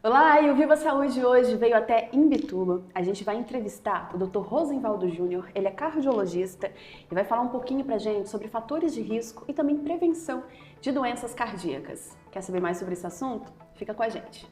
Olá, e o Viva Saúde hoje veio até Imbituba. A gente vai entrevistar o Dr. Rosenvaldo Júnior, ele é cardiologista e vai falar um pouquinho pra gente sobre fatores de risco e também prevenção de doenças cardíacas. Quer saber mais sobre esse assunto? Fica com a gente.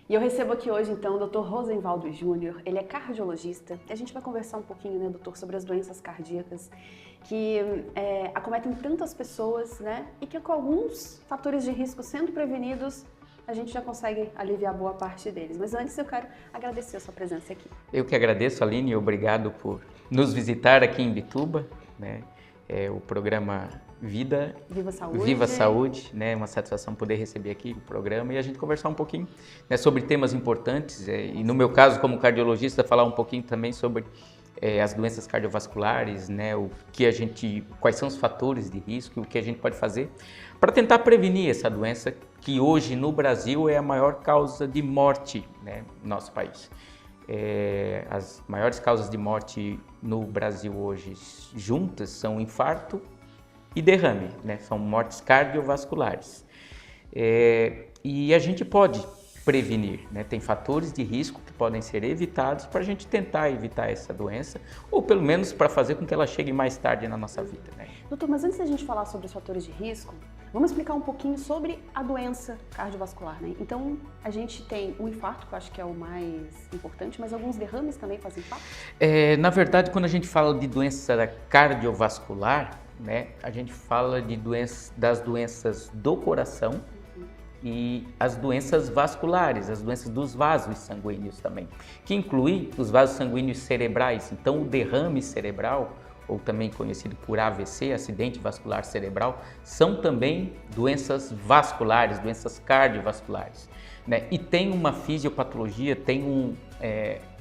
E eu recebo aqui hoje, então, o Dr. Rosenvaldo Júnior, ele é cardiologista. A gente vai conversar um pouquinho, né, doutor, sobre as doenças cardíacas que acometem tantas pessoas, né, e que com alguns fatores de risco sendo prevenidos, a gente já consegue aliviar boa parte deles. Mas antes eu quero agradecer a sua presença aqui. Eu que agradeço, Aline, obrigado por nos visitar aqui em Imbituba, né, o programa Viva Saúde, né? Uma satisfação poder receber aqui o programa e a gente conversar um pouquinho, né, sobre temas importantes e no meu caso como cardiologista falar um pouquinho também sobre as doenças cardiovasculares, né, quais são os fatores de risco e o que a gente pode fazer para tentar prevenir essa doença que hoje no Brasil é a maior causa de morte, né, no nosso país. As maiores causas de morte no Brasil hoje juntas são infarto e derrame, né? São mortes cardiovasculares. E a gente pode prevenir, né? Tem fatores de risco que podem ser evitados para a gente tentar evitar essa doença, ou pelo menos para fazer com que ela chegue mais tarde na nossa vida, né? Doutor, mas antes da gente falar sobre os fatores de risco, vamos explicar um pouquinho sobre a doença cardiovascular, né? Então, a gente tem o infarto, que eu acho que é o mais importante, mas alguns derrames também fazem parte? Na verdade, quando a gente fala de doença cardiovascular, né, a gente fala das doenças do coração e as doenças vasculares, as doenças dos vasos sanguíneos também, que inclui os vasos sanguíneos cerebrais. Então, o derrame cerebral, ou também conhecido por AVC, acidente vascular cerebral, são também doenças vasculares, doenças cardiovasculares, né? E tem uma fisiopatologia, tem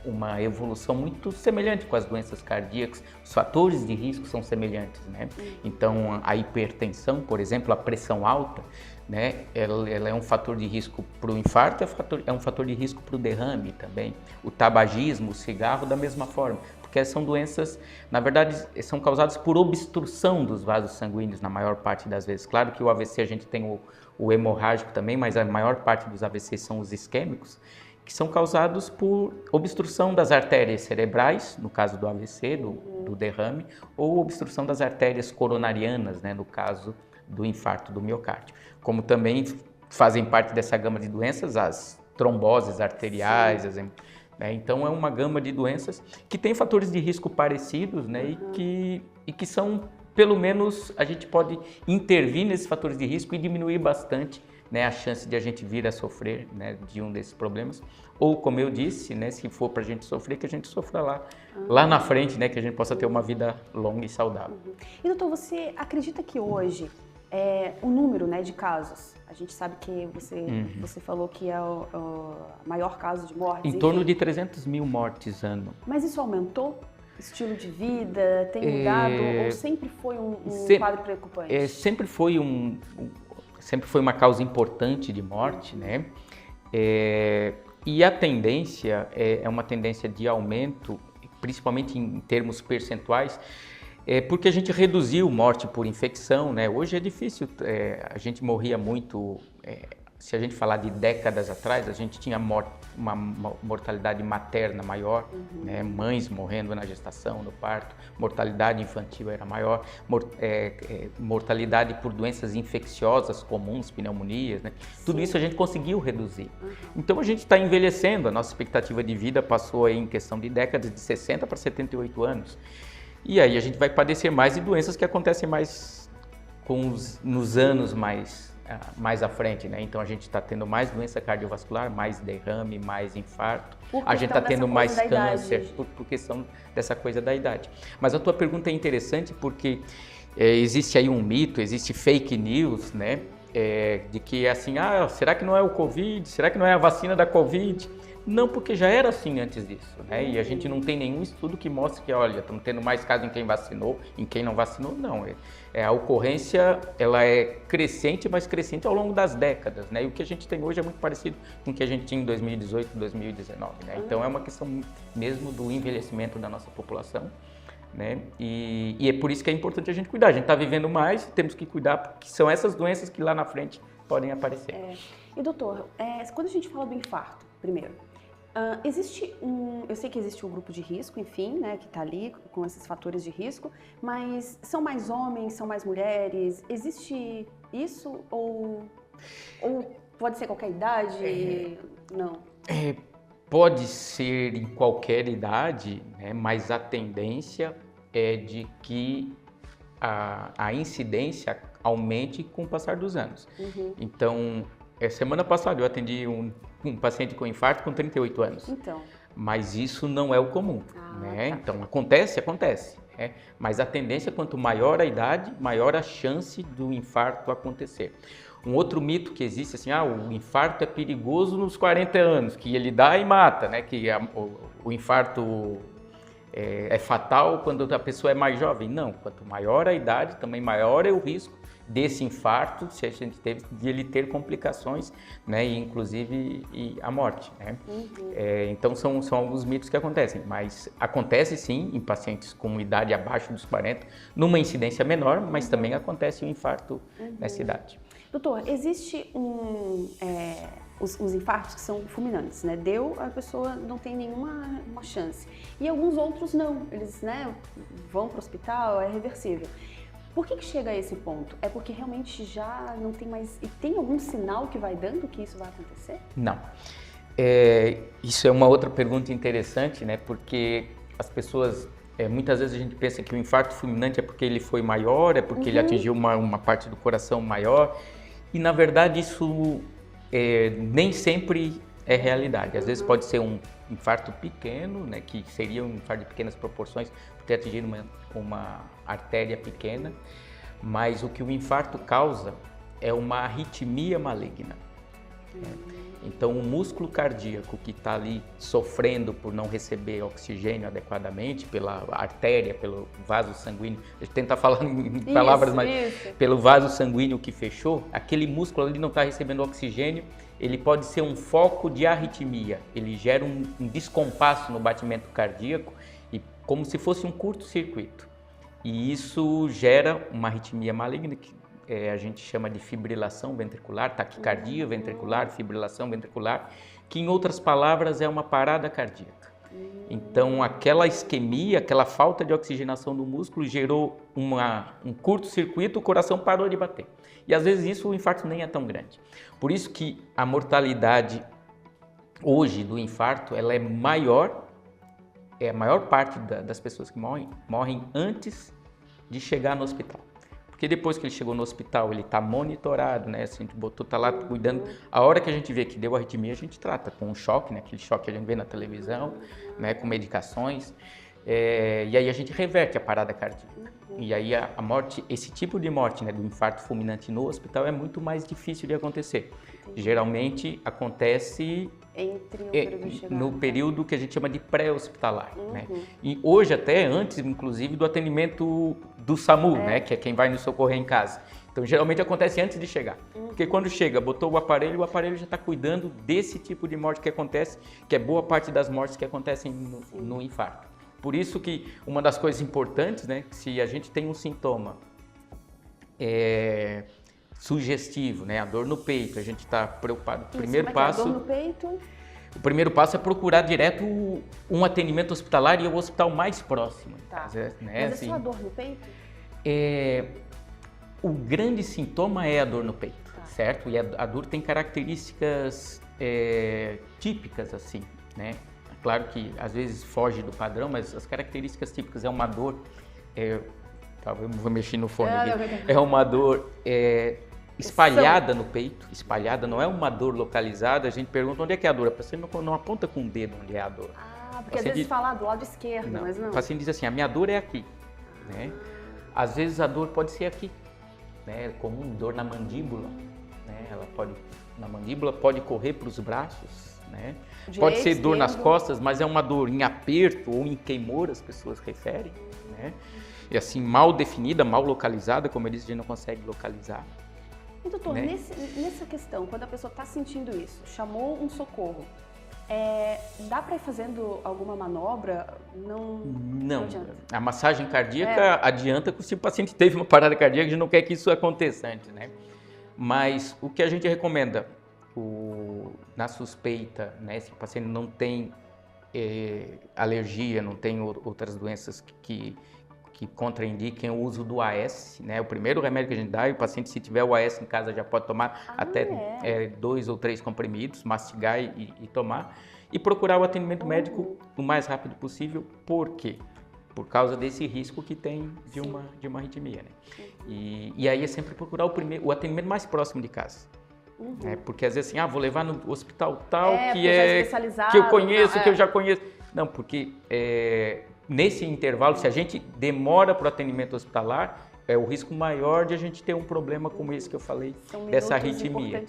uma evolução muito semelhante com as doenças cardíacas, os fatores de risco são semelhantes, né? Então, a hipertensão, por exemplo, a pressão alta, né? Ela é um fator de risco para o infarto, é um fator de risco para o derrame também. O tabagismo, o cigarro, da mesma forma, porque são doenças, na verdade, são causadas por obstrução dos vasos sanguíneos na maior parte das vezes. Claro que o AVC a gente tem o hemorrágico também, mas a maior parte dos AVC são os isquêmicos, que são causados por obstrução das artérias cerebrais, no caso do AVC, do derrame, ou obstrução das artérias coronarianas, né, no caso do infarto do miocárdio. Como também fazem parte dessa gama de doenças as tromboses arteriais, né? Então é uma gama de doenças que tem fatores de risco parecidos, né, e que são, pelo menos, a gente pode intervir nesses fatores de risco e diminuir bastante, né, a chance de a gente vir a sofrer, né, de um desses problemas, ou como eu disse, né, se for para a gente sofrer, que a gente sofra lá na frente, né, que a gente possa ter uma vida longa e saudável. E doutor, você acredita que hoje o número, né, de casos, a gente sabe que você falou que é o maior caso de mortes, em torno de 300 mil mortes ano. Mas isso aumentou? Estilo de vida tem mudado ou sempre foi um quadro preocupante? Sempre foi uma causa importante de morte, né? E a tendência é uma tendência de aumento, principalmente em termos percentuais, porque a gente reduziu morte por infecção, né? Hoje é difícil, a gente morria muito, se a gente falar de décadas atrás, a gente tinha uma mortalidade materna maior, né? Mães morrendo na gestação, no parto, mortalidade infantil era maior, mortalidade por doenças infecciosas comuns, pneumonias, né? Tudo isso a gente conseguiu reduzir. Então a gente está envelhecendo, a nossa expectativa de vida passou aí em questão de décadas de 60 para 78 anos. E aí a gente vai padecer mais de doenças que acontecem mais nos anos mais à frente, né? Então a gente está tendo mais doença cardiovascular, mais derrame, mais infarto. A gente está tendo mais câncer por questão dessa coisa da idade. Mas a tua pergunta é interessante porque existe aí um mito, existe fake news, né? De que assim, será que não é o Covid? Será que não é a vacina da Covid? Não, porque já era assim antes disso, né? E a gente não tem nenhum estudo que mostre que, olha, estamos tendo mais casos em quem vacinou, em quem não vacinou, não. A ocorrência, ela é crescente, mas crescente ao longo das décadas, né? E o que a gente tem hoje é muito parecido com o que a gente tinha em 2018, 2019, né? Então é uma questão mesmo do envelhecimento da nossa população, né? E é por isso que é importante a gente cuidar. A gente está vivendo mais, temos que cuidar, porque são essas doenças que lá na frente podem aparecer. E doutor, quando a gente fala do infarto, primeiro, eu sei que existe um grupo de risco, enfim, né, que está ali com esses fatores de risco, mas são mais homens, são mais mulheres? Existe isso ou pode ser qualquer idade? Não. Pode ser em qualquer idade, né, mas a tendência é de que a incidência aumente com o passar dos anos. Então, semana passada eu atendi um paciente com infarto com 38 anos. Então. Mas isso não é o comum, né? Tá. Então, acontece, né? Mas a tendência, quanto maior a idade, maior a chance do infarto acontecer. Um outro mito que existe, assim, o infarto é perigoso nos 40 anos, que ele dá e mata, né? Que o infarto é fatal quando a pessoa é mais jovem. Não, quanto maior a idade, também maior é o risco desse infarto, se a gente teve, de ele ter complicações, né, e inclusive a morte, né? Então são alguns mitos que acontecem, mas acontece sim em pacientes com idade abaixo dos 40, numa incidência menor, mas também acontece o infarto nessa idade. Doutor, existe os infartos que são fulminantes, né? A pessoa não tem nenhuma chance. E alguns outros não, eles, né, vão para o hospital, é reversível. Por que chega a esse ponto? É porque realmente já não tem mais... E tem algum sinal que vai dando que isso vai acontecer? Não. Isso é uma outra pergunta interessante, né? Porque as pessoas... muitas vezes a gente pensa que o infarto fulminante é porque ele foi maior, é porque ele atingiu uma parte do coração maior. E, na verdade, isso nem sempre é realidade. Às vezes pode ser um infarto pequeno, né? Que seria um infarto de pequenas proporções, por ter atingido uma artéria pequena, mas o que o infarto causa é uma arritmia maligna. Então, o músculo cardíaco que está ali sofrendo por não receber oxigênio adequadamente pela artéria, pelo vaso sanguíneo, a gente tenta falar em palavras, mas pelo vaso sanguíneo que fechou, aquele músculo ali não está recebendo oxigênio, ele pode ser um foco de arritmia, ele gera um descompasso no batimento cardíaco, e como se fosse um curto-circuito. E isso gera uma arritmia maligna, que a gente chama de fibrilação ventricular, taquicardia ventricular, fibrilação ventricular, que em outras palavras é uma parada cardíaca. Então aquela isquemia, aquela falta de oxigenação do músculo gerou um curto-circuito, o coração parou de bater. E às vezes isso o infarto nem é tão grande. Por isso que a mortalidade hoje do infarto, ela é maior, a maior parte das pessoas que morrem antes de chegar no hospital. Porque depois que ele chegou no hospital, ele está monitorado, né? Assim, tá lá cuidando. A hora que a gente vê que deu arritmia, a gente trata com um choque, né? Aquele choque que a gente vê na televisão, né? Com medicações. E aí a gente reverte a parada cardíaca. E aí a morte, esse tipo de morte, né? Do infarto fulminante no hospital é muito mais difícil de acontecer. Geralmente acontece no período que a gente chama de pré-hospitalar, né? E hoje até antes, inclusive, do atendimento do SAMU, né? Que é quem vai nos socorrer em casa. Então, geralmente acontece antes de chegar. Porque quando chega, botou o aparelho já está cuidando desse tipo de morte que acontece, que é boa parte das mortes que acontecem no infarto. Por isso que uma das coisas importantes, né? Se a gente tem um sintoma sugestivo, né? A dor no peito, a gente está preocupado. A dor no peito? O primeiro passo é procurar direto um atendimento hospitalar e o hospital mais próximo. Tá. Né? Mas é só a dor no peito? O grande sintoma é a dor no peito, certo? E a dor tem características típicas, assim, né? Claro que às vezes foge do padrão, mas as características típicas é uma dor... Talvez eu vou mexer no fone aqui. É uma dor espalhada no peito, espalhada, não é uma dor localizada. A gente pergunta onde é que é a dor, a paciente não aponta com o dedo onde é a dor. Porque às vezes fala do lado esquerdo, mas não. O paciente diz assim, a minha dor é aqui, né? Às vezes a dor pode ser aqui, né? Comum, dor na mandíbula, né? Na mandíbula pode correr para os braços, né? Direito, Pode ser dor nas esquerdo. costas, mas é uma dor em aperto ou em queimor, as pessoas referem, né? E assim, mal definida, mal localizada, como eu disse, a gente não consegue localizar. E doutor, Né? nessa questão, quando a pessoa está sentindo isso, chamou um socorro, dá para ir fazendo alguma manobra? Não adianta. A massagem cardíaca adianta se o paciente teve uma parada cardíaca, a gente não quer que isso aconteça antes, né? Mas o que a gente recomenda na suspeita, né, se o paciente não tem alergia, não tem outras doenças que contraindiquem o uso do AS, né? O primeiro remédio que a gente dá, e o paciente, se tiver o AS em casa, já pode tomar até 2 ou 3 comprimidos, mastigar e tomar, e procurar o atendimento médico o mais rápido possível. Por quê? Por causa desse risco que tem de uma arritmia, né? E aí é sempre procurar o atendimento mais próximo de casa. Né? Porque às vezes assim, vou levar no hospital tal, que eu conheço, que eu já conheço. Não, porque nesse intervalo, se a gente demora para o atendimento hospitalar, é o risco maior de a gente ter um problema como esse que eu falei, dessa arritmia.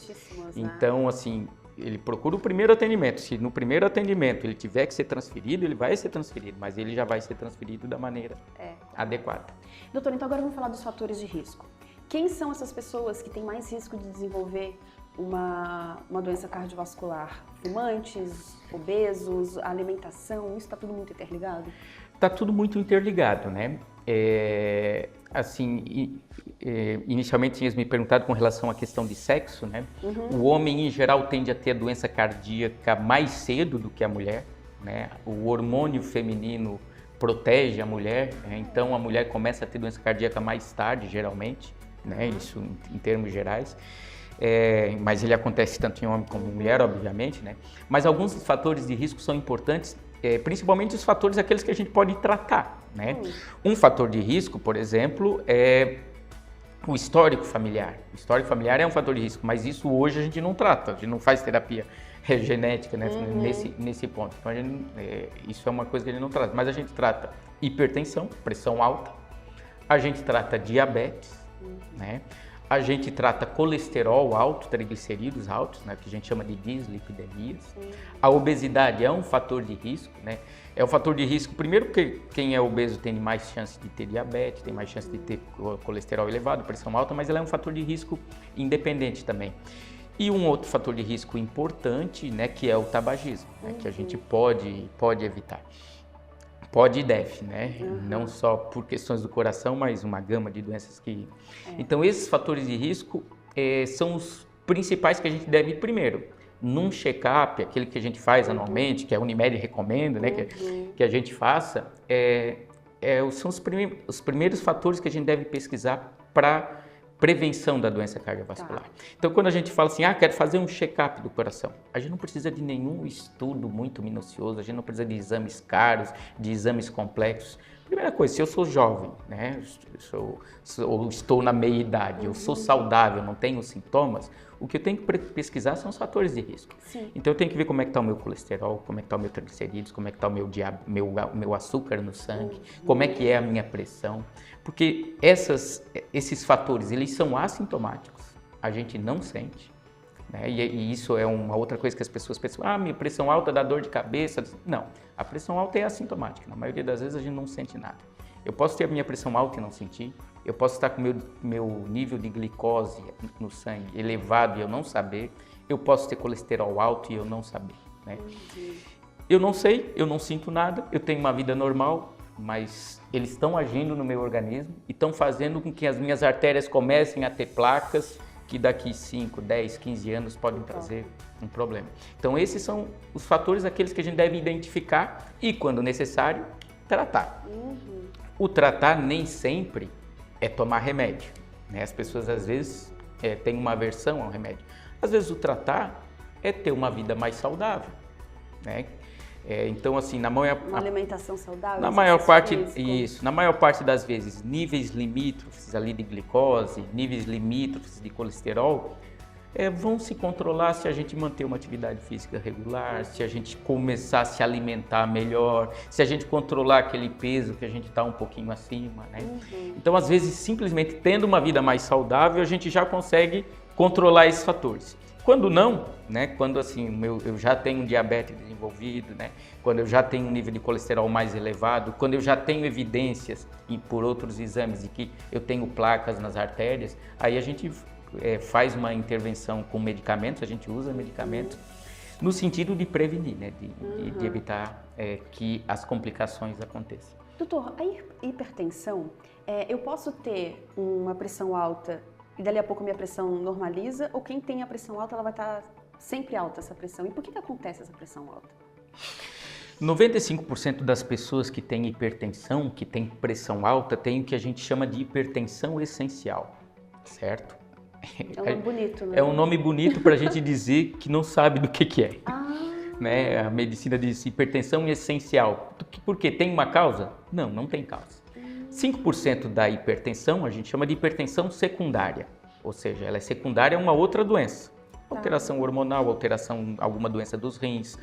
Então, assim, ele procura o primeiro atendimento. Se no primeiro atendimento ele tiver que ser transferido, ele vai ser transferido, mas ele já vai ser transferido da maneira adequada. Doutor, então agora vamos falar dos fatores de risco. Quem são essas pessoas que têm mais risco de desenvolver uma doença cardiovascular? Fumantes, obesos, alimentação, isso está tudo muito interligado? Está tudo muito interligado, né? Inicialmente tinhas me perguntado com relação à questão de sexo, né? O homem, em geral, tende a ter a doença cardíaca mais cedo do que a mulher, né? O hormônio feminino protege a mulher, né? Então a mulher começa a ter doença cardíaca mais tarde, geralmente, né? Isso em termos gerais. Mas ele acontece tanto em homem como em mulher, obviamente, né? Mas alguns dos fatores de risco são importantes, principalmente os fatores aqueles que a gente pode tratar, né? Um fator de risco, por exemplo, é o histórico familiar. O histórico familiar é um fator de risco, mas isso hoje a gente não trata, a gente não faz terapia genética, né? Nesse ponto. Então, isso é uma coisa que a gente não trata, mas a gente trata hipertensão, pressão alta, a gente trata diabetes, né? A gente trata colesterol alto, triglicerídeos altos, né, que a gente chama de dislipidemias. A obesidade é um fator de risco, né? É um fator de risco, primeiro porque quem é obeso tem mais chance de ter diabetes, tem mais chance de ter colesterol elevado, pressão alta, mas ele é um fator de risco independente também. E um outro fator de risco importante, né, que é o tabagismo, né, que a gente pode evitar. Pode e deve, né? Não só por questões do coração, mas uma gama de doenças que... Então, esses fatores de risco são os principais que a gente deve ir primeiro. Num check-up, aquele que a gente faz anualmente, que a Unimed recomenda, né? Que a gente faça, são os primeiros fatores que a gente deve pesquisar para prevenção da doença cardiovascular. Então, quando a gente fala assim, quero fazer um check-up do coração, a gente não precisa de nenhum estudo muito minucioso, a gente não precisa de exames caros, de exames complexos. Primeira coisa, se eu sou jovem, né, ou estou na meia-idade, eu sou saudável, não tenho sintomas, o que eu tenho que pesquisar são os fatores de risco. Então, eu tenho que ver como é que está o meu colesterol, como é que está o meu triglicerídeos, como é que está o meu açúcar no sangue, como é que é a minha pressão. Porque esses fatores, eles são assintomáticos, a gente não sente, né? E isso é uma outra coisa que as pessoas pensam, minha pressão alta dá dor de cabeça. Não, a pressão alta é assintomática, na maioria das vezes a gente não sente nada. Eu posso ter a minha pressão alta e não sentir, eu posso estar com o meu nível de glicose no sangue elevado e eu não saber, eu posso ter colesterol alto e eu não saber, né? Eu não sei, eu não sinto nada, eu tenho uma vida normal, mas eles estão agindo no meu organismo e estão fazendo com que as minhas artérias comecem a ter placas que daqui 5, 10, 15 anos podem trazer um problema. Então, esses são os fatores, aqueles que a gente deve identificar e, quando necessário, tratar. O tratar nem sempre é tomar remédio, né? As pessoas, às vezes, têm uma aversão ao remédio. Às vezes, o tratar é ter uma vida mais saudável, né? Então, assim, uma alimentação saudável? Na maior parte das vezes, níveis limítrofes ali de glicose, níveis limítrofes de colesterol, vão se controlar se a gente manter uma atividade física regular, se a gente começar a se alimentar melhor, se a gente controlar aquele peso que a gente está um pouquinho acima, né? Então, às vezes, simplesmente tendo uma vida mais saudável, a gente já consegue controlar esses fatores. Quando não, né? Quando assim, eu já tenho um diabetes desenvolvido, né? Quando eu já tenho um nível de colesterol mais elevado, quando eu já tenho evidências por outros exames de que eu tenho placas nas artérias, aí a gente faz uma intervenção com medicamentos, a gente usa medicamentos no sentido de prevenir, né? De evitar que as complicações aconteçam. Doutor, a hipertensão, eu posso ter uma pressão alta e dali a pouco minha pressão normaliza, ou quem tem a pressão alta, ela vai estar sempre alta essa pressão? E por que acontece essa pressão alta? 95% das pessoas que têm hipertensão, que têm pressão alta, têm o que a gente chama de hipertensão essencial, certo? É um nome bonito, né? É um nome bonito para a gente dizer que não sabe do que é. Né? A medicina diz hipertensão essencial. Por quê? Tem uma causa? Não, não tem causa. 5% da hipertensão a gente chama de hipertensão secundária, ou seja, ela é secundária a uma outra doença. Alteração hormonal, alguma doença dos rins,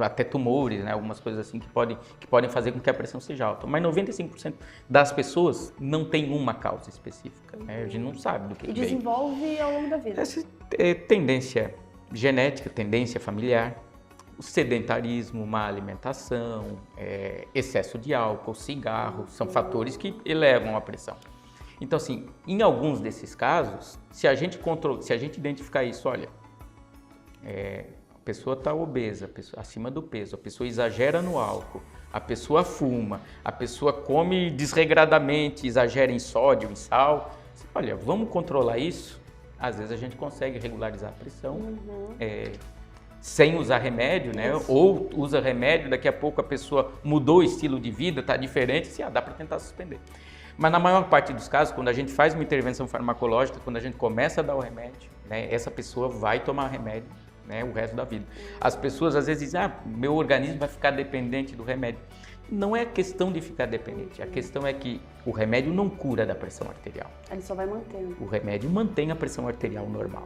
até tumores, né? Algumas coisas assim que podem fazer com que a pressão seja alta. Mas 95% das pessoas não tem uma causa específica, né? A gente não sabe do que E desenvolve ao longo da vida. Essa é tendência genética, tendência familiar. O sedentarismo, má alimentação, excesso de álcool, cigarro, são fatores que elevam a pressão. Então, assim, em alguns desses casos, se a gente identificar isso, olha, a pessoa está obesa, acima do peso, a pessoa exagera no álcool, a pessoa fuma, a pessoa come desregradamente, exagera em sódio, em sal, olha, vamos controlar isso? Às vezes a gente consegue regularizar a pressão, sem usar remédio, né? Ou usa remédio, daqui a pouco a pessoa mudou o estilo de vida, está diferente, dá para tentar suspender. Mas na maior parte dos casos, quando a gente faz uma intervenção farmacológica, quando a gente começa a dar o remédio, né, essa pessoa vai tomar remédio, né, o resto da vida. As pessoas às vezes dizem, meu organismo vai ficar dependente do remédio. Não é questão de ficar dependente, a questão é que o remédio não cura da pressão arterial. Ele só vai mantendo. O remédio mantém a pressão arterial normal.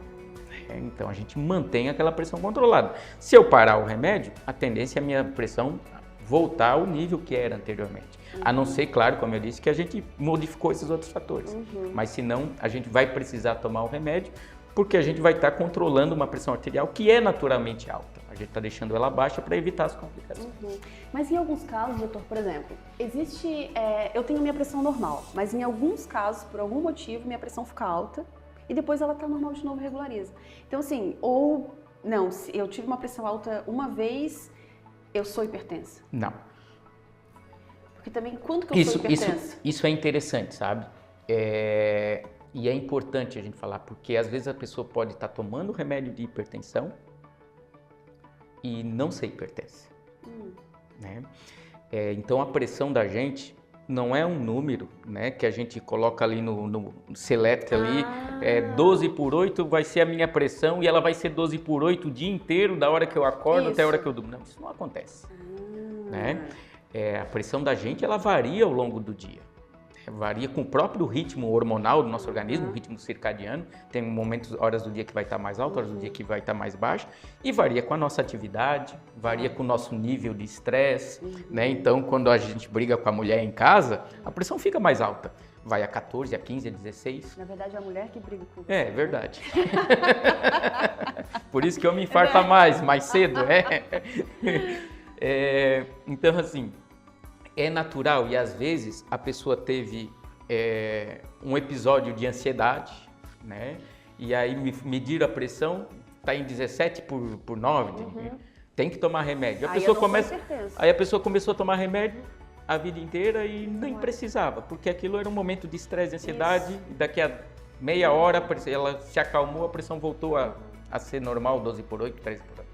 Então a gente mantém aquela pressão controlada. Se eu parar o remédio, a tendência é a minha pressão voltar ao nível que era anteriormente. A não ser, claro, como eu disse, que a gente modificou esses outros fatores. Mas senão, a gente vai precisar tomar o remédio, porque a gente vai estar controlando uma pressão arterial que é naturalmente alta. A gente está deixando ela baixa para evitar as complicações. Mas em alguns casos, doutor, por exemplo, eu tenho minha pressão normal, mas em alguns casos, por algum motivo, minha pressão fica alta e depois ela está normal de novo, regulariza. Então assim, se eu tive uma pressão alta uma vez, eu sou hipertensa. Não. Porque também, quando que eu sou hipertensa? Isso é interessante, sabe? E é importante a gente falar, porque às vezes a pessoa pode estar tomando remédio de hipertensão e não ser hipertensa. Né? Então a pressão da gente não é um número, né, que a gente coloca ali no select ali, 12/8 vai ser a minha pressão e ela vai ser 12/8 o dia inteiro, da hora que eu acordo até a hora que eu durmo. Não, isso não acontece. Né? A pressão da gente, ela varia ao longo do dia. Varia com o próprio ritmo hormonal do nosso organismo, o ritmo circadiano. Tem momentos, horas do dia que vai estar mais alto, horas do dia que vai estar mais baixo. E varia com a nossa atividade, varia com o nosso nível de estresse. Né? Então, quando a gente briga com a mulher em casa, a pressão fica mais alta. Vai a 14, a 15, a 16. Na verdade, é a mulher que briga com você. É verdade. Por isso que eu me infarto mais cedo. Então, assim... É natural e às vezes a pessoa teve um episódio de ansiedade, né? E aí mediram a pressão, está em 17/9, tem que tomar remédio. Aí a pessoa começou a tomar remédio a vida inteira e nem precisava, porque aquilo era um momento de estresse, ansiedade, e daqui a meia hora ela se acalmou, a pressão voltou a ser normal, 12/8, 13/8.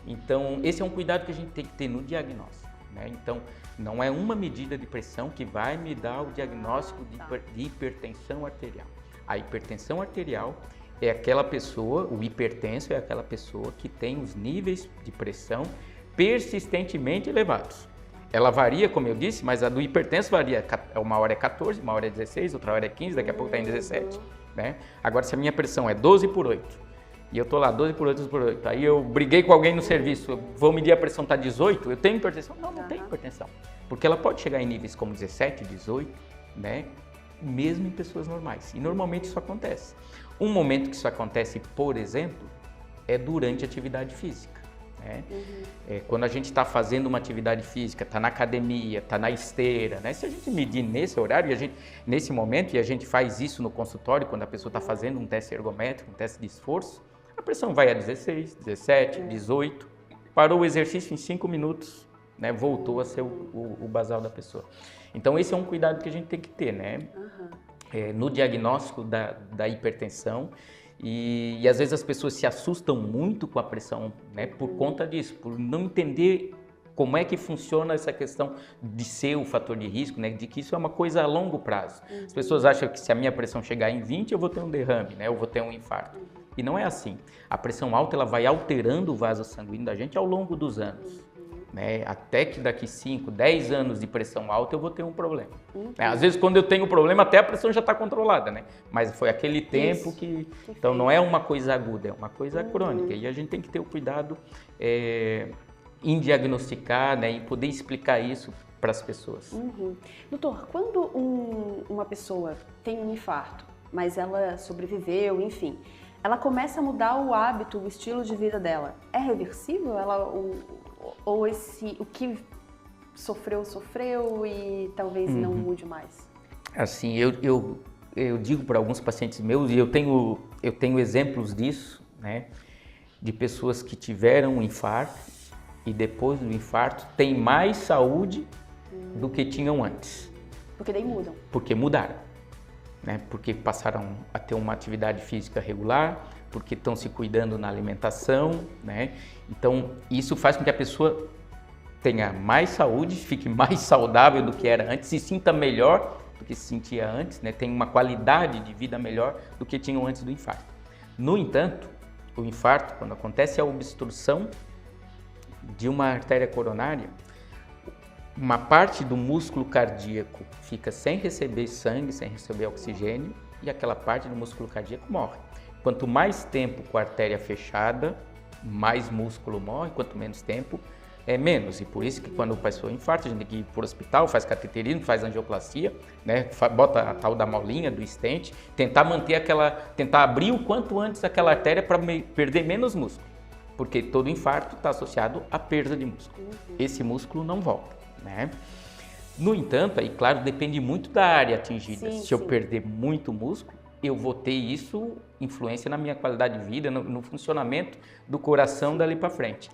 Então esse é um cuidado que a gente tem que ter no diagnóstico, né? Então não é uma medida de pressão que vai me dar o diagnóstico de hipertensão arterial. A hipertensão arterial é aquela pessoa, o hipertenso é aquela pessoa que tem os níveis de pressão persistentemente elevados. Ela varia, como eu disse, mas a do hipertenso varia. Uma hora é 14, uma hora é 16, outra hora é 15, daqui a pouco está em 17. Né? Agora, se a minha pressão é 12/8, e eu estou lá, 12/8, aí eu briguei com alguém no serviço, vou medir a pressão, está 18, eu tenho hipertensão? Não tenho hipertensão. Porque ela pode chegar em níveis como 17, 18, né? mesmo em pessoas normais. E normalmente isso acontece. Um momento que isso acontece, por exemplo, é durante a atividade física. Né? Quando a gente está fazendo uma atividade física, está na academia, está na esteira, né? Se a gente medir nesse horário, nesse momento, e a gente faz isso no consultório, quando a pessoa está fazendo um teste ergométrico, um teste de esforço, a pressão vai a 16, 17, 18, parou o exercício em 5 minutos, né? Voltou a ser o basal da pessoa. Então esse é um cuidado que a gente tem que ter, né? No diagnóstico da hipertensão. E às vezes as pessoas se assustam muito com a pressão, né, por conta disso, por não entender como é que funciona essa questão de ser o fator de risco, né, de que isso é uma coisa a longo prazo. As pessoas acham que se a minha pressão chegar em 20, eu vou ter um derrame, né, eu vou ter um infarto. E não é assim. A pressão alta ela vai alterando o vaso sanguíneo da gente ao longo dos anos. Né? Até que daqui 5, 10 anos de pressão alta eu vou ter um problema. Às vezes quando eu tenho problema até a pressão já está controlada, né? Mas foi aquele tempo que... Então não é uma coisa aguda, é uma coisa crônica. E a gente tem que ter o cuidado em diagnosticar, né? Em poder explicar isso para as pessoas. Doutor, quando uma pessoa tem um infarto, mas ela sobreviveu, enfim, ela começa a mudar o hábito, o estilo de vida dela, é reversível? Ou o que sofreu e talvez não mude mais? Assim, eu digo para alguns pacientes meus, e eu tenho exemplos disso, né, de pessoas que tiveram um infarto e depois do infarto têm mais saúde do que tinham antes. Porque daí mudam. Porque mudaram, né, porque passaram a ter uma atividade física regular, porque estão se cuidando na alimentação, né? Então, isso faz com que a pessoa tenha mais saúde, fique mais saudável do que era antes, se sinta melhor do que se sentia antes, né? Tenha uma qualidade de vida melhor do que tinham antes do infarto. No entanto, o infarto, quando acontece a obstrução de uma artéria coronária, uma parte do músculo cardíaco fica sem receber sangue, sem receber oxigênio, e aquela parte do músculo cardíaco morre. Quanto mais tempo com a artéria fechada, mais músculo morre, quanto menos tempo, é menos. E por isso que quando o pessoa infarta, a gente tem que ir para o hospital, faz cateterismo, faz angioplastia, né? Bota a tal da molinha, do stent, tentar abrir o quanto antes aquela artéria para perder menos músculo. Porque todo infarto está associado à perda de músculo. Esse músculo não volta, né? No entanto, aí claro, depende muito da área atingida. Se eu perder muito músculo, eu vou ter isso influência na minha qualidade de vida, no funcionamento do coração dali para frente.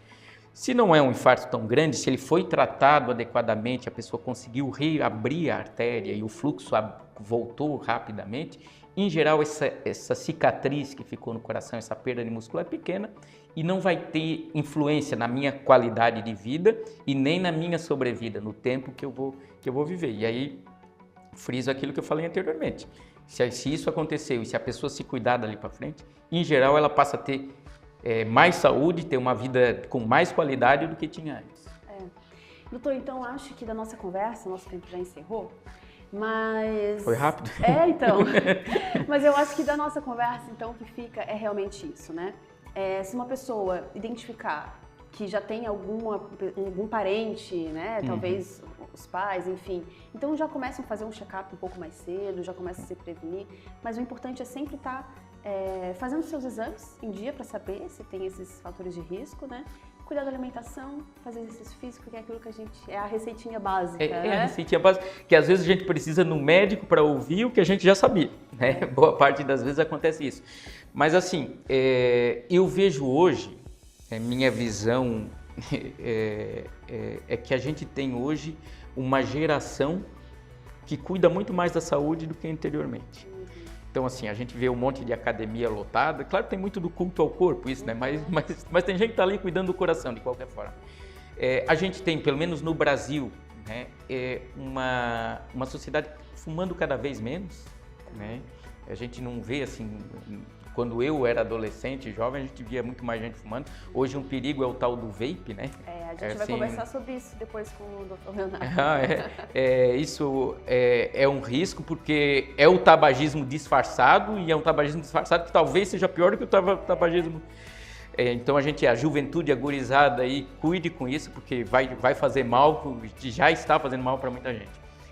Se não é um infarto tão grande, se ele foi tratado adequadamente, a pessoa conseguiu reabrir a artéria e o fluxo voltou rapidamente, em geral essa cicatriz que ficou no coração, essa perda de músculo é pequena e não vai ter influência na minha qualidade de vida e nem na minha sobrevida, no tempo que eu vou viver. E aí, friso aquilo que eu falei anteriormente. Se isso aconteceu e se a pessoa se cuidar dali para frente, em geral ela passa a ter mais saúde, ter uma vida com mais qualidade do que tinha antes. Doutor, então acho que da nossa conversa, nosso tempo já encerrou, mas... Foi rápido? Então. Mas eu acho que da nossa conversa, então, o que fica é realmente isso, né? Se uma pessoa identificar que já tem algum parente, né? Talvez os pais, enfim. Então já começam a fazer um check-up um pouco mais cedo, já começam a se prevenir. Mas o importante é sempre estar fazendo seus exames em dia para saber se tem esses fatores de risco, né? Cuidar da alimentação, fazer exercício físico, que é aquilo que a gente... É a receitinha básica, né? A receitinha básica, que às vezes a gente precisa no médico para ouvir o que a gente já sabia, né? Boa parte das vezes acontece isso. Mas assim, eu vejo hoje, minha visão é que a gente tem hoje uma geração que cuida muito mais da saúde do que anteriormente. Então, assim, a gente vê um monte de academia lotada. Claro que tem muito do culto ao corpo, isso, né? Mas tem gente que está ali cuidando do coração, de qualquer forma. A gente tem, pelo menos no Brasil, né, uma sociedade fumando cada vez menos, né? A gente não vê, assim... Quando eu era adolescente, jovem, a gente via muito mais gente fumando. Hoje um perigo é o tal do vape, né? A gente vai conversar sobre isso depois com o Dr. Leonardo. Isso é um risco porque é o tabagismo disfarçado e é um tabagismo disfarçado que talvez seja pior do que o tabagismo. Então a juventude agorizada aí, cuide com isso porque vai fazer mal, já está fazendo mal para muita gente.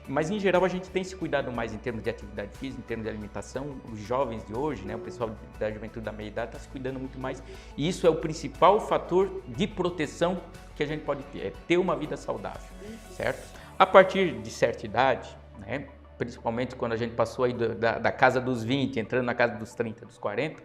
Mas, em geral, a gente tem se cuidado mais em termos de atividade física, em termos de alimentação. Os jovens de hoje, né, o pessoal da juventude da meia-idade está se cuidando muito mais. E isso é o principal fator de proteção que a gente pode ter, é ter uma vida saudável, certo? A partir de certa idade, né, principalmente quando a gente passou aí da casa dos 20, entrando na casa dos 30, dos 40,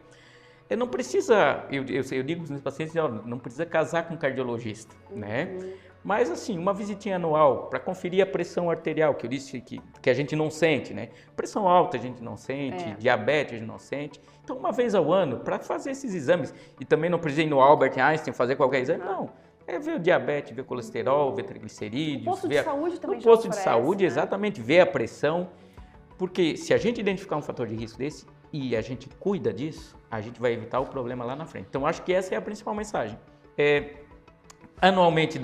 não precisa, eu digo para os meus pacientes, não precisa casar com um cardiologista, né? Mas, assim, uma visitinha anual para conferir a pressão arterial, que eu disse que a gente não sente, né? Pressão alta a gente não sente, diabetes a gente não sente. Então, uma vez ao ano, para fazer esses exames, e também não precisa ir no Albert Einstein fazer qualquer exame, não. É ver o diabetes, ver o colesterol, ver triglicerídeos. O posto de saúde também já posto de oferece, saúde, né? Exatamente, ver a pressão. Porque se a gente identificar um fator de risco desse e a gente cuida disso, a gente vai evitar o problema lá na frente. Então, acho que essa é a principal mensagem. Anualmente,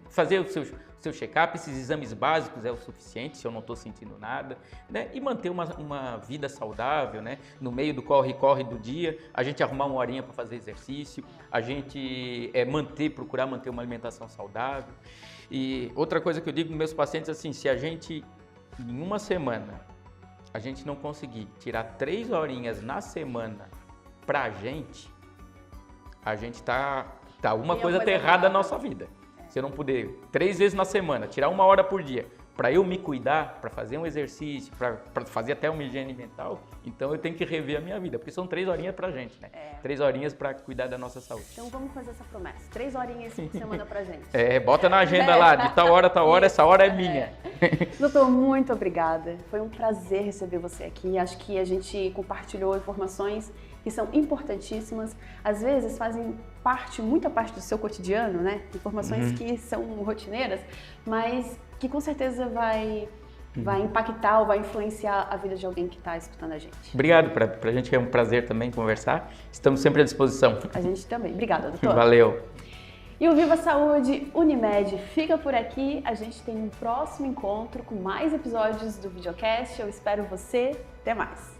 fazer o seu check-up, esses exames básicos é o suficiente, se eu não estou sentindo nada, né? E manter uma vida saudável, né? No meio do corre-corre do dia, a gente arrumar uma horinha para fazer exercício, a gente procurar manter uma alimentação saudável. E outra coisa que eu digo para meus pacientes, assim, se a gente, em uma semana, a gente não conseguir tirar 3 horinhas na semana para a gente tá alguma coisa errada na nossa vida. Se eu não puder 3 vezes na semana, tirar 1 hora por dia para eu me cuidar, para fazer um exercício, para fazer até uma higiene mental, então eu tenho que rever a minha vida, porque são 3 horinhas pra gente, né? 3 horinhas para cuidar da nossa saúde. Então vamos fazer essa promessa, 3 horinhas por semana pra gente. Bota na agenda lá, de tal hora, essa hora é minha. Doutor, muito obrigada. Foi um prazer receber você aqui. Acho que a gente compartilhou informações que são importantíssimas, às vezes fazem muita parte do seu cotidiano, né? Informações que são rotineiras, mas que com certeza vai impactar ou vai influenciar a vida de alguém que está escutando a gente. Obrigado, pra gente é um prazer também conversar. Estamos sempre à disposição. A gente também. Obrigada, doutor. Valeu. E o Viva Saúde Unimed fica por aqui. A gente tem um próximo encontro com mais episódios do videocast. Eu espero você. Até mais.